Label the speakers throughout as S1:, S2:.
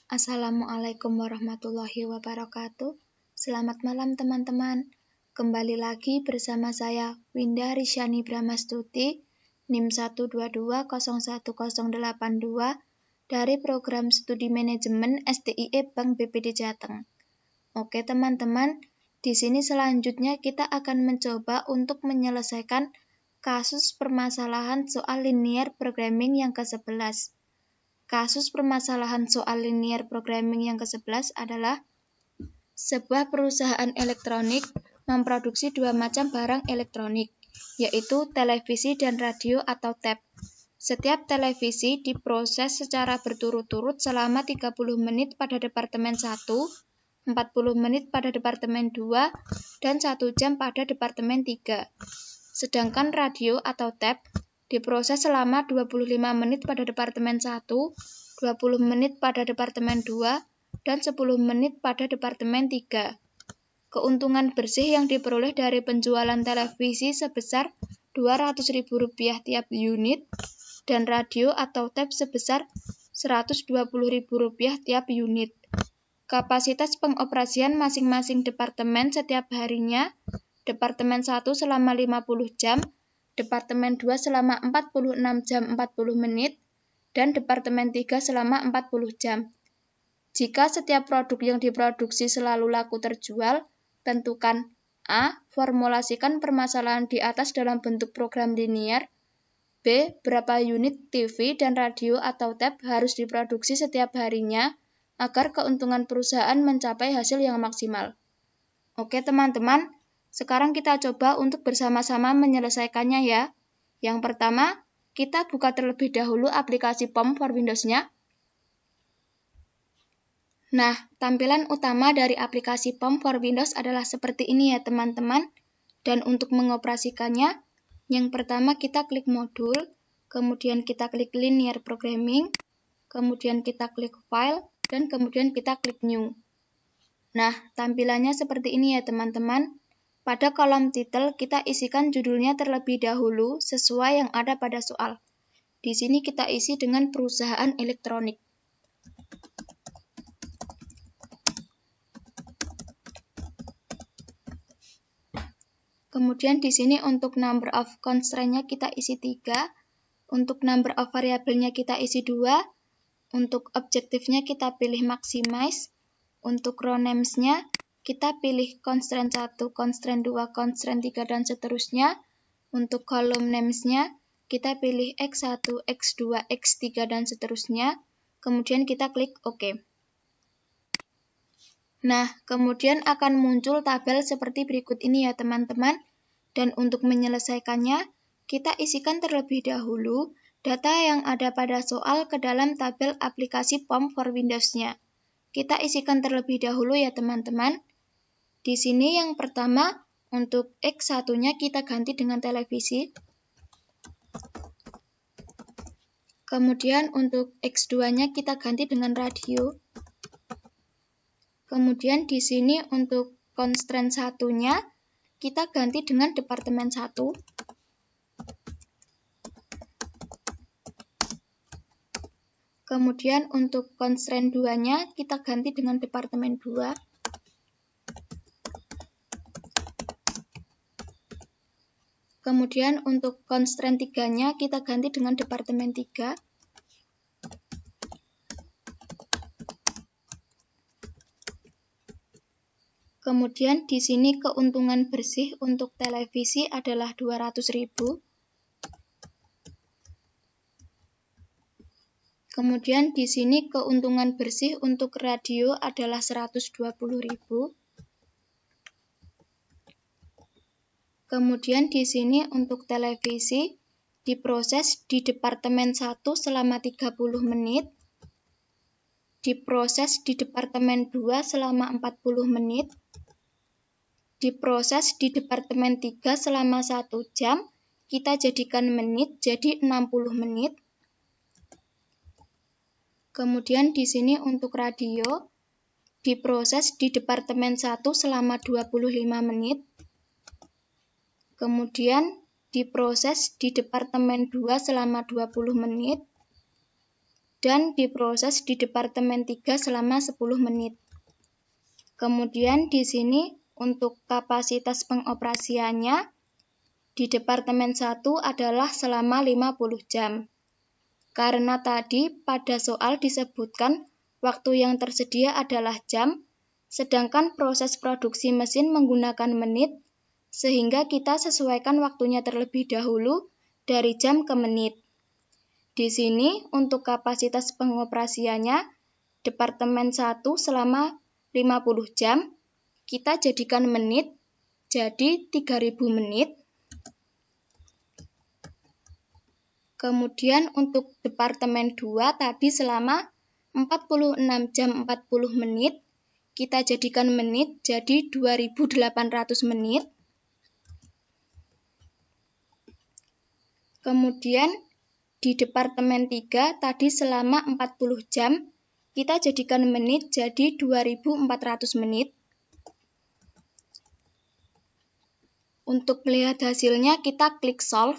S1: Assalamualaikum warahmatullahi wabarakatuh. Selamat malam teman-teman. Kembali lagi bersama saya Winda Risyani Brahmastuti, NIM 122011082 dari Program Studi Manajemen STIE Bank BPD Jateng. Oke teman-teman, di sini selanjutnya kita akan mencoba untuk menyelesaikan kasus permasalahan soal linear programming yang ke-11. Kasus permasalahan soal linear programming yang ke-11 adalah sebuah perusahaan elektronik memproduksi dua macam barang elektronik, yaitu televisi dan radio atau tab. Setiap televisi diproses secara berturut-turut selama 30 menit pada Departemen 1, 40 menit pada Departemen 2, dan 1 jam pada Departemen 3. Sedangkan radio atau tab diproses selama 25 menit pada Departemen 1, 20 menit pada Departemen 2, dan 10 menit pada Departemen 3. Keuntungan bersih yang diperoleh dari penjualan televisi sebesar Rp200.000 tiap unit, dan radio atau tab sebesar Rp120.000 tiap unit. Kapasitas pengoperasian masing-masing departemen setiap harinya: Departemen 1 selama 50 jam, Departemen 2 selama 46 jam 40 menit, dan Departemen 3 selama 40 jam. Jika setiap produk yang diproduksi selalu laku terjual, tentukan A. Formulasikan permasalahan di atas dalam bentuk program linear. B. Berapa unit TV dan radio atau tab harus diproduksi setiap harinya agar keuntungan perusahaan mencapai hasil yang maksimal. Oke teman-teman, sekarang kita coba untuk bersama-sama menyelesaikannya ya. Yang pertama, kita buka terlebih dahulu aplikasi POM for Windows-nya. Nah, tampilan utama dari aplikasi POM for Windows adalah seperti ini ya teman-teman. Dan untuk mengoperasikannya, yang pertama kita klik modul, kemudian kita klik linear programming, kemudian kita klik file, dan kemudian kita klik new. Nah, tampilannya seperti ini ya teman-teman. Pada kolom title kita isikan judulnya terlebih dahulu sesuai yang ada pada soal. Di sini kita isi dengan perusahaan elektronik. Kemudian di sini untuk number of constraint-nya kita isi 3, untuk number of variabelnya kita isi 2, untuk objektifnya kita pilih maximize, untuk row names-nya kita pilih constraint 1, constraint 2, constraint 3, dan seterusnya. Untuk column names-nya kita pilih X1, X2, X3, dan seterusnya. Kemudian kita klik OK. Nah, kemudian akan muncul tabel seperti berikut ini ya teman-teman. Dan untuk menyelesaikannya, kita isikan terlebih dahulu data yang ada pada soal ke dalam tabel aplikasi POM for Windows-nya. Kita isikan terlebih dahulu ya teman-teman. Di sini yang pertama, untuk X1-nya kita ganti dengan televisi. Kemudian untuk X2-nya kita ganti dengan radio. Kemudian di sini untuk constraint 1-nya kita ganti dengan Departemen 1. Kemudian untuk constraint 2-nya kita ganti dengan Departemen 2. Kemudian untuk constraint 3-nya kita ganti dengan Departemen 3. Kemudian di sini keuntungan bersih untuk televisi adalah Rp200.000. Kemudian di sini keuntungan bersih untuk radio adalah Rp120.000. Kemudian di sini untuk televisi diproses di Departemen 1 selama 30 menit, diproses di Departemen 2 selama 40 menit, diproses di Departemen 3 selama 1 jam, kita jadikan menit jadi 60 menit. Kemudian di sini untuk radio diproses di Departemen 1 selama 25 menit. Kemudian diproses di Departemen 2 selama 20 menit. dan diproses di Departemen 3 selama 10 menit. Kemudian di sini untuk kapasitas pengoperasiannya di Departemen 1 adalah selama 50 jam. Karena tadi pada soal disebutkan waktu yang tersedia adalah jam, sedangkan proses produksi mesin menggunakan menit, sehingga kita sesuaikan waktunya terlebih dahulu dari jam ke menit. Di sini untuk kapasitas pengoperasiannya, Departemen 1 selama 50 jam, kita jadikan menit, jadi 3000 menit. Kemudian untuk Departemen 2 tadi selama 46 jam 40 menit, kita jadikan menit jadi 2800 menit. Kemudian di Departemen 3 tadi selama 40 jam, kita jadikan menit jadi 2400 menit. Untuk melihat hasilnya kita klik solve.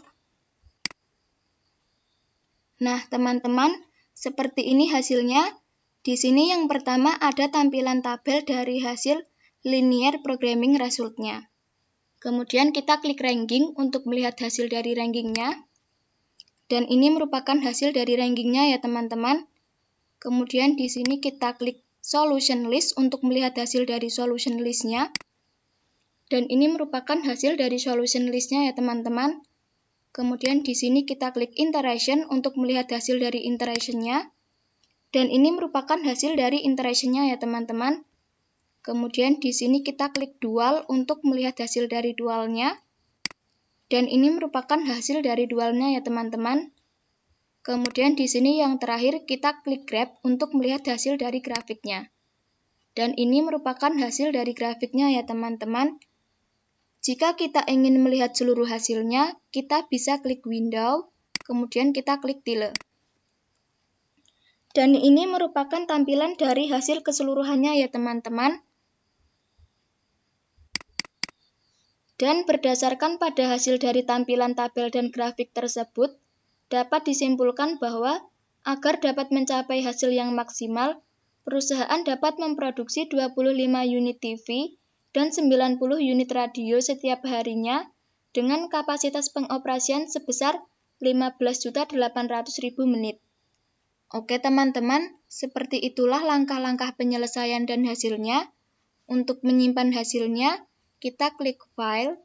S1: Nah, teman-teman, seperti ini hasilnya. Di sini yang pertama ada tampilan tabel dari hasil linear programming result-nya. Kemudian kita klik ranking untuk melihat hasil dari rankingnya. Dan ini merupakan hasil dari rankingnya ya teman-teman. Kemudian di sini kita klik solution list untuk melihat hasil dari solution list-nya. Dan ini merupakan hasil dari solution list-nya ya teman-teman. Kemudian di sini kita klik iteration untuk melihat hasil dari iteration-nya. Dan ini merupakan hasil dari iteration-nya ya teman-teman. Kemudian di sini kita klik dual untuk melihat hasil dari dualnya. Dan ini merupakan hasil dari dualnya ya teman-teman. Kemudian di sini yang terakhir kita klik graph untuk melihat hasil dari grafiknya. Dan ini merupakan hasil dari grafiknya ya teman-teman. Jika kita ingin melihat seluruh hasilnya, kita bisa klik window, kemudian kita klik tile. Dan ini merupakan tampilan dari hasil keseluruhannya ya teman-teman. Dan berdasarkan pada hasil dari tampilan tabel dan grafik tersebut, dapat disimpulkan bahwa agar dapat mencapai hasil yang maksimal, perusahaan dapat memproduksi 25 unit TV dan 90 unit radio setiap harinya dengan kapasitas pengoperasian sebesar 15.800.000 menit. Oke teman-teman, seperti itulah langkah-langkah penyelesaian dan hasilnya. Untuk menyimpan hasilnya, kita klik File,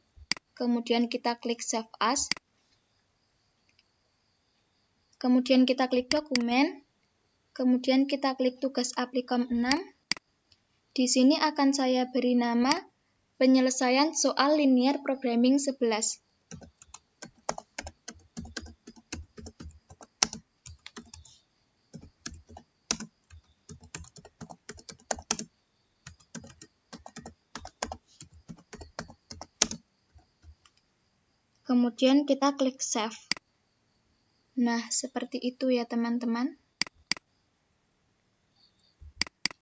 S1: kemudian kita klik Save As, kemudian kita klik Dokumen, kemudian kita klik Tugas Applikom 6. Di sini akan saya beri nama Penyelesaian Soal Linear Programming 11. Kemudian kita klik Save. Nah, seperti itu ya teman-teman.